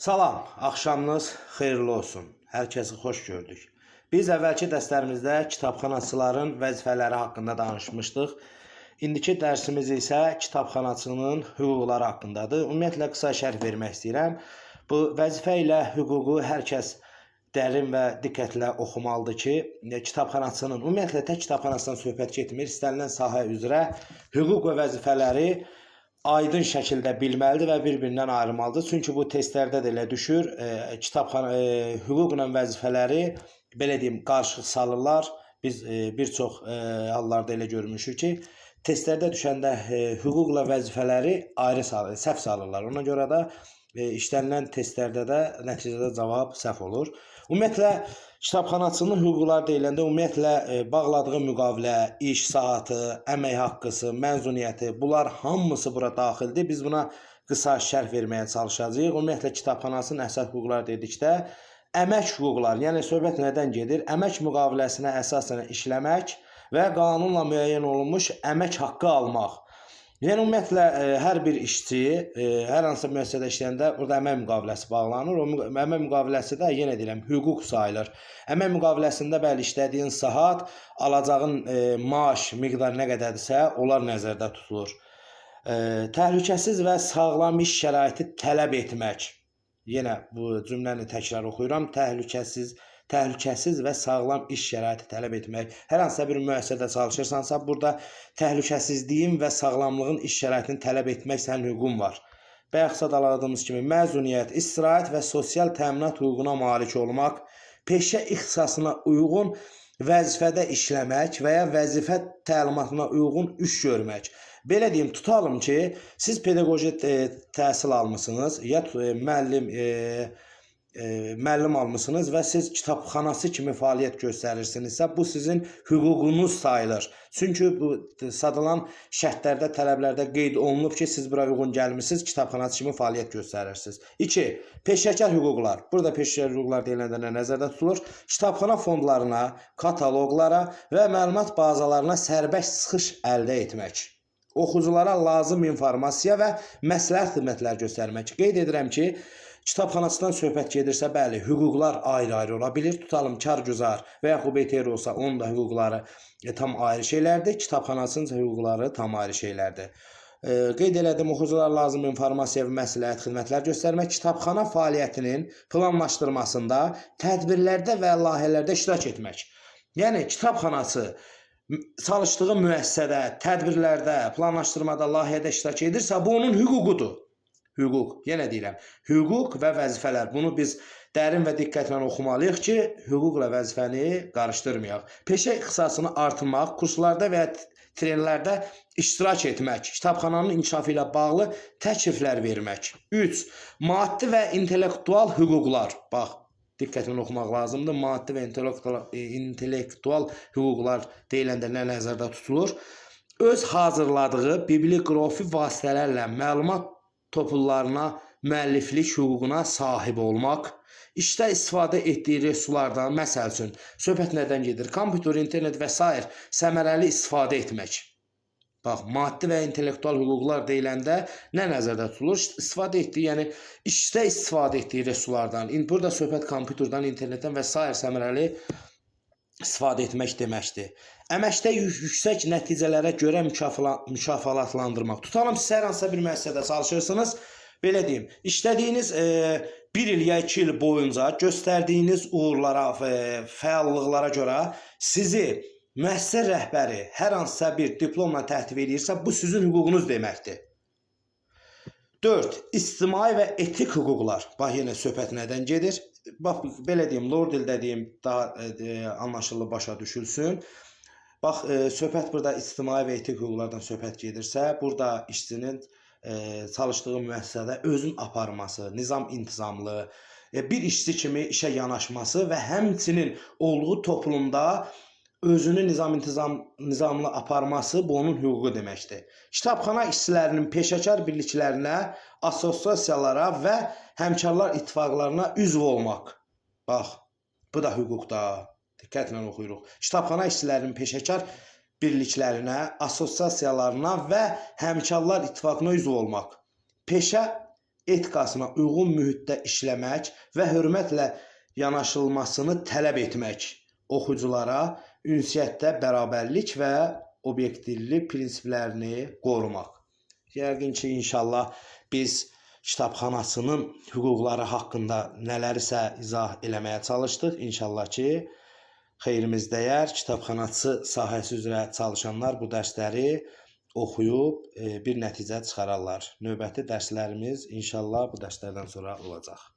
Salam, axşamınız xeyirli olsun. Hər kəsi xoş gördük. Biz əvvəlki dərslərimizdə kitabxanaçıların vəzifələri haqqında danışmışdıq. İndiki dərsimiz isə kitabxanaçının hüquqları haqqındadır. Ümumiyyətlə qısa şərh vermək istəyirəm. Bu vəzifə ilə hüququ hər kəs dərin və diqqətlə oxumalıdır ki, kitabxanaçının, ümumiyyətlə tək kitabxanaçıdan söhbət getmir, istənilən sahə üzrə hüquq və vəzifələri aydın şəkildə bilməlidir və bir-birindən ayrılmalıdır. Çünki bu testlərdə də elə düşür, hüquqla vəzifələri belə deyim qarışıq salırlar. Biz bir çox hallarda elə görmüşük ki, testlərdə düşəndə hüquqla vəzifələri ayrı salır, səhv salırlar. Ona görə də işlənilən testlərdə də nəticədə cavab səhv olur. Ümumiyyətlə kitabxanaçının hüquqları deyiləndə ümumiyyətlə bağladığı müqavilə, iş saatı, əmək haqqısı, məzuniyyəti, bunlar hamısı bura daxildir. Biz buna qısa şərh verməyə çalışacağıq. Ümumiyyətlə kitabxanasının əsas hüquqları dedikdə əmək hüquqları, yəni söhbət nədən gedir? Əmək müqaviləsinə əsasən işləmək və qanunla müəyyən olunmuş əmək haqqı almaq. Yəni ümumiyyətlə hər bir işçi hər hansı müəssisədə işləyəndə burada əmək müqaviləsi bağlanır. O əmək müqaviləsi də yenə deyirəm hüquq sayılır. Əmək müqaviləsində bəli işlədiyin saat, alacağın maaş miqdarı nə qədərdirsə, onlar nəzərdə tutulur. Təhlükəsiz və sağlam iş şəraiti tələb etmək. Yenə bu cümləni təkrar oxuyuram. Təhlükəsiz və sağlam iş şəraiti tələb etmək. Hər hansısa bir müəssisədə çalışırsansa, burada təhlükəsizliyin və sağlamlığın iş şəraitini tələb etmək sənin hüququn var. Bayaq sadaladığımız kimi məzuniyyət, istirahət və sosial təminat hüququna malik olmaq, peşə ixtisasına uyğun vəzifədə işləmək və ya vəzifə təlimatına uyğun iş görmək. Belə deyim, tutalım ki, siz pedaqoji təhsil almışsınız, ya müəllim almışsınız və siz kitabxanası kimi fəaliyyət göstərirsinizsə, bu sizin hüququnuz sayılır. Çünki bu sadılan şərtlərdə, tələblərdə qeyd olunub ki, siz bura uyğun gəlmişsiniz, kitabxanası kimi fəaliyyət göstərirsiniz. 2. Peşəkar hüquqlar. Burada peşəkar hüquqlar deyiləndə nə nəzərdə tutulur? Kitabxana fondlarına, kataloqlara və məlumat bazalarına sərbəst çıxış əldə etmək. Oxuculara lazım informasiya və məsləhət xidmətlər göstərmək. Qeyd edirəm ki, kitabxanasından söhbət gedirsə, bəli, hüquqlar ayrı-ayrı ola bilir. Tutalım, kargüzar və yaxud BTR olsa, onun da hüquqları tam ayrı şeylərdir. Kitabxanasının hüquqları tam ayrı şeylərdir. Qeyd elədim, oxuculara lazım informasiya və məsləhət xidmətlər göstərmək. Kitabxana fəaliyyətinin planlaşdırmasında, tədbirlərdə və layihələrdə iştirak etmək. Yəni, kitabxanası çalışdığı müəssisədə, tədbirlərdə, planlaşdırmada, layihədə iştirak edirsə, bu onun hüququdur. Hüquq, yenə deyirəm, hüquq və vəzifələr. Bunu biz dərin və diqqətlə oxumalıyıq ki, hüquqla vəzifəni qarışdırmayaq. Peşə ixtisasını artırmaq, kurslarda və ya trenlərdə iştirak etmək, kitabxananın inkişafı ilə bağlı təkliflər vermək. 3. Maddi və intellektual hüquqlar. Bax, diqqətlə oxumaq lazımdır. Maddi və intellektual hüquqlar deyiləndə nə nəzərdə tutulur? Öz hazırladığı biblioqrafi vasitələrlə məlumat topullarına müəlliflik hüququna sahib olmaq, işdə istifadə etdiyi resurslardan, məsəl üçün, söhbət nədən gedir? Kompüter, internet və s. səmərəli istifadə etmək. Bax, maddi və intellektual hüquqlar deyiləndə nə nəzərdə tutulur? İstifadə etdiyi, yəni işdə istifadə etdiyi resurslardan, burada söhbət kompüterdən, internetdən və s. səmərəli istifadə etmək deməkdir. Əməkdə yüksək nəticələrə görə mükafatlandırmaq. Tutalım, siz hər hansısa bir müəssisədə çalışırsınız. Belə deyim, işlədiyiniz 1 il ya 2 il boyunca göstərdiyiniz uğurlara, fəallıqlara görə sizi müəssisə rəhbəri hər hansısa bir diplomla təhdif edirsə, bu sizin hüququnuz deməkdir. 4. İctimai və etik hüquqlar. Bax, yenə söhbət nədən gedir? Bax, belə deyim, lor dildə deyim, daha anlaşılır, başa düşülsün. Bax, söhbət burada ictimai və etik hüquqlardan söhbət gedirsə, burada işçinin çalışdığı müəssisədə özün aparması, nizam-intizamlı, bir işçi kimi işə yanaşması və həmçinin olduğu toplumda özünü nizamlı aparması bu onun hüququ deməkdir. Kitabxana işçilərinin peşəkar birliklərinə, assosiasiyalara və həmkarlar ittifaqlarına üzv olmaq. Bax, bu da hüquqda. Diqqətlə oxuyuruq. Kitabxana işçilərinin peşəkar birliklərinə, assosiasiyalarına və həmkarlar ittifaqına üzv olmaq. Peşə etikasına uyğun mühitdə işləmək və hörmətlə yanaşılmasını tələb etmək, oxuculara ünsiyyətdə bərabərlik və obyektivlik prinsiplərini qorumaq. Yəqin ki, inşallah biz kitabxanasının hüquqları haqqında nələrisə izah eləməyə çalışdıq. İnşallah ki, xeyrimiz dəyər. Kitabxanaçı sahəsi üzrə çalışanlar bu dərsləri oxuyub bir nəticə çıxararlar. Növbəti dərslərimiz inşallah bu dərslərdən sonra olacaq.